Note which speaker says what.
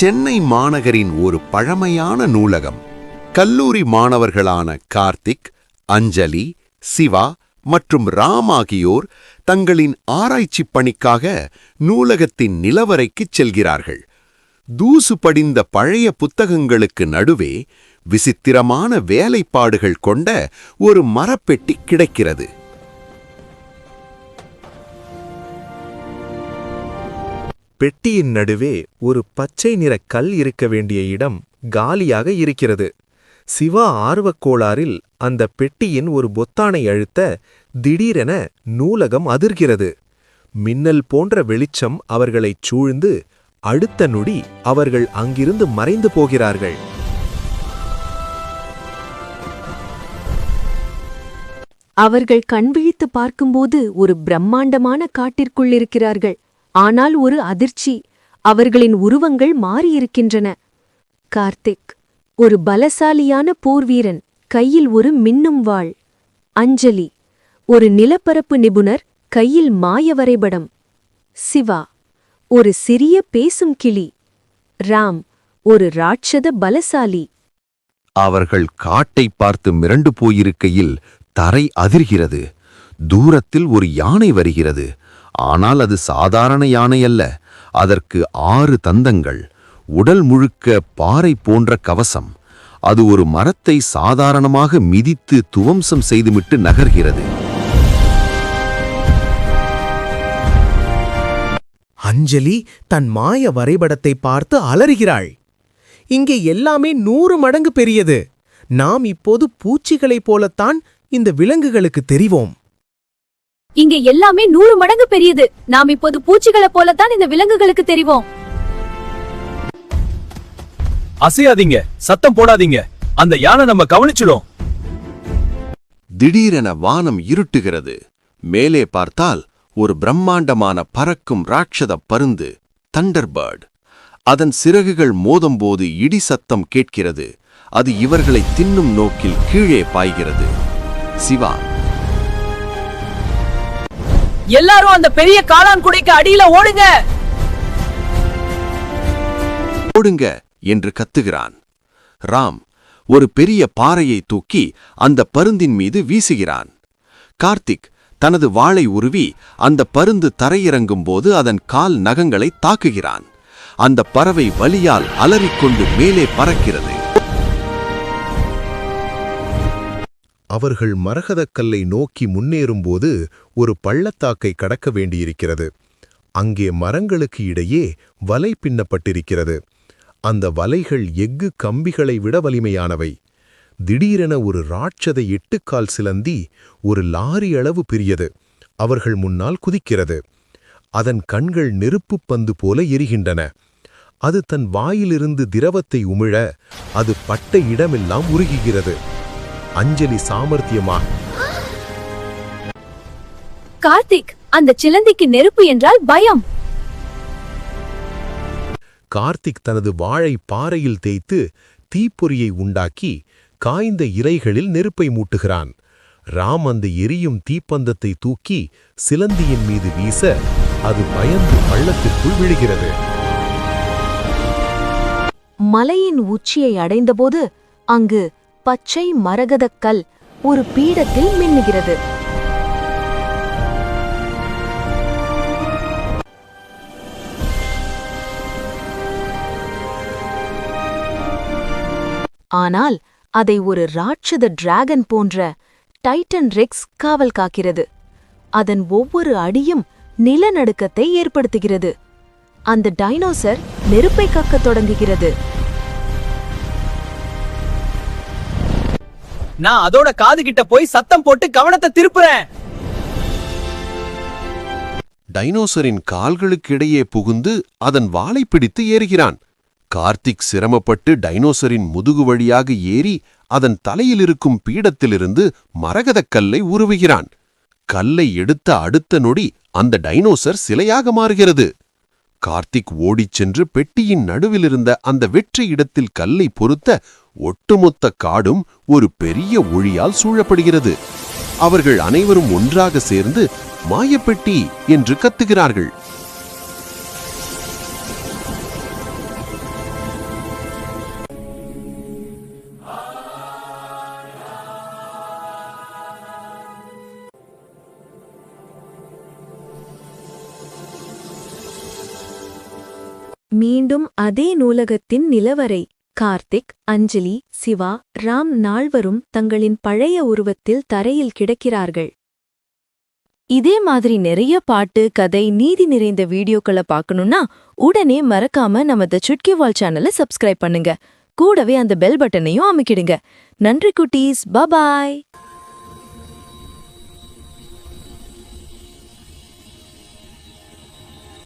Speaker 1: சென்னை மாநகரின் ஒரு பழமையான நூலகம். கல்லூரி மாணவர்களான கார்த்திக், அஞ்சலி, சிவா மற்றும் ராம் ஆகியோர் தங்களின் ஆராய்ச்சி பணிக்காக நூலகத்தின் நிலவறைக்குச் செல்கிறார்கள். தூசு படிந்த பழைய புத்தகங்களுக்கு நடுவே விசித்திரமான வேலைப்பாடுகள் கொண்ட ஒரு மரப்பெட்டி கிடைக்கிறது.
Speaker 2: பெட்டியின் நடுவே ஒரு பச்சை நிற கல் இருக்க வேண்டிய இடம் காலியாக இருக்கிறது. சிவா ஆர்வக்கோளாறில் அந்த பெட்டியின் ஒரு பொத்தானை அழுத்த திடீரென நூலகம் அதிர்கிறது. மின்னல் போன்ற வெளிச்சம் அவர்களைச் சூழ்ந்து அடுத்த நொடி அவர்கள் அங்கிருந்து மறைந்து போகிறார்கள்.
Speaker 3: அவர்கள் கண்விழித்து பார்க்கும்போது ஒரு பிரம்மாண்டமான காட்டிற்குள்ளிருக்கிறார்கள். ஆனால் ஒரு அதிர்ச்சி, அவர்களின் உருவங்கள் மாறியிருக்கின்றன. கார்த்திக் ஒரு பலசாலியான போர்வீரன், கையில் ஒரு மின்னும் வாள். அஞ்சலி ஒரு நிலப்பரப்பு நிபுணர், கையில் மாய வரைபடம். சிவா ஒரு சிறிய பேசும் கிளி. ராம் ஒரு ராட்சத பலசாலி.
Speaker 1: அவர்கள் காட்டை பார்த்து மிரண்டு போயிருக்கையில் தரை அதிர்கிறது. தூரத்தில் ஒரு யானை வருகிறது. ஆனால் அது சாதாரண யானை அல்ல. அதற்கு 6 தந்தங்கள், உடல் முழுக்க பாறை போன்ற கவசம். அது ஒரு மரத்தை சாதாரணமாக மிதித்து துவம்சம் செய்துவிட்டு நகர்கிறது.
Speaker 2: அஞ்சலி தன் மாய வரைபடத்தை பார்த்து அலறுகிறாள். இங்கே எல்லாமே 100 மடங்கு பெரியது. நாம் இப்போது பூச்சிகளைப் போலத்தான் இந்த விலங்குகளுக்கு தெரிவோம்.
Speaker 4: இங்கே எல்லாமே 100 மடங்கு பெரியது. நாம் இப்போது பூச்சிகளைப் போலத்தான் இந்த விலங்குகளுக்கு தெரிவோம்.
Speaker 5: அசையாதீங்க, சத்தம் போடாதீங்க, அந்த யானை நம்ம கவனிச்சிடும்.
Speaker 1: திடீரென வானம் இருட்டுகிறது. மேலே பார்த்தால் ஒரு பிரம்மாண்டமான பறக்கும் ராட்சத பருந்து, தண்டர்பர்ட். அதன் சிறகுகள் மோதும்போது இடி சத்தம் கேட்கிறது. அது இவர்களை தின்னும் நோக்கில் கீழே பாய்கிறது. சிவா
Speaker 5: எல்லாரும் அந்த பெரிய காளான் குடைக்கு அடியில ஓடுங்க
Speaker 1: ஓடுங்க என்று கத்துகிறான். ராம் ஒரு பெரிய பாறையை தூக்கி அந்த பருந்தின் மீது வீசுகிறான். கார்த்திக் தனது வாளை உருவி அந்த பருந்து தரையிறங்கும் போது அதன் கால் நகங்களை தாக்குகிறான். அந்த பறவை வலியால் அலறிக்கொண்டு மேலே பறக்கிறது.
Speaker 6: அவர்கள் மரகதக்கல்லை நோக்கி முன்னேறும்போது ஒரு பள்ளத்தாக்கை கடக்க வேண்டியிருக்கிறது. அங்கே மரங்களுக்கு இடையே வலை பின்னப்பட்டிருக்கிறது. அந்த வலைகள் எஃகு கம்பிகளை விட வலிமையானவை. திடீரென ஒரு ராட்சத 8 கால் சிலந்தி ஒரு லாரி அளவு பெரியது அவர்கள் முன்னால் குதிக்கிறது. அதன் கண்கள் நெருப்புப் பந்து போல எரிகின்றன. அது தன் வாயிலிருந்து திரவத்தை உமிழ அது பட்ட இடமெல்லாம் உருகுகிறது. அஞ்சலி சாமர்த்தியமா,
Speaker 4: கார்த்திக், அந்த சிலந்திக்கு நெருப்பு என்றால் பயம்.
Speaker 6: கார்த்திக் தனது வாளை பாறையில் தேய்த்து தீப்பொறியை உண்டாக்கி காய்ந்த இலைகளில் நெருப்பை மூட்டுகிறான். ராம் அந்த எரியும் தீப்பந்தத்தை தூக்கி சிலந்தியின் மீது வீச அது பயந்து பள்ளத்திற்குள் விழுகிறது.
Speaker 3: மலையின் உச்சியை அடைந்தபோது அங்கு பச்சை மரகதக்கல் ஒரு பீடத்தில் மின்னுகிறது. ஆனால் அதை ஒரு ராட்சத டிராகன் போன்ற டைட்டன் ரெக்ஸ் காவல் காக்கிறது. அதன் ஒவ்வொரு அடியும் நிலநடுக்கத்தை ஏற்படுத்துகிறது. அந்த டைனோசர் நெருப்பை கக்கத் தொடங்குகிறது.
Speaker 5: நான் அதோட காது கிட்ட போய் சத்தம் போட்டு கவனத்தை திருப்புறேன்.
Speaker 1: டைனோசரின் கால்களுக்கு இடையே புகுந்து அதன் வாளை பிடித்து ஏறுகிறான். கார்த்திக் சிரமப்பட்டு டைனோசரின் முதுகு வழியாக ஏறி அதன் தலையில் இருக்கும் பீடத்திலிருந்து மரகதக்கல்லை உருவுகிறான். கல்லை எடுத்த அடுத்த நொடி அந்த டைனோசர் சிலையாக மாறுகிறது. கார்த்திக் ஓடிச் சென்று பெட்டியின் நடுவிலிருந்த அந்த வெற்றி இடத்தில் கல்லை பொருத்த ஒட்டுமொத்த காடும் ஒரு பெரிய ஒளியால் சூழப்படுகிறது. அவர்கள் அனைவரும் ஒன்றாக சேர்ந்து மாயப்பெட்டி என்று கத்துகிறார்கள்.
Speaker 3: மீண்டும் அதே நூலகத்தின் நிலவரை. கார்த்திக், அஞ்சலி, சிவா, ராம் நால்வரும் தங்களின் பழைய உருவத்தில் தரையில் கிடக்கிறார்கள். இதே மாதிரி நிறைய பாட்டு, கதை, நீதி நிறைந்த வீடியோக்களை பார்க்கணும்னா உடனே மறக்காம நம்ம தி சுட்கி வால் சேனலை சப்ஸ்கிரைப் பண்ணுங்க. கூடவே அந்த பெல் பட்டனையும் அமுக்கிடுங்க. நன்றி குட்டீஸ், பபாய்.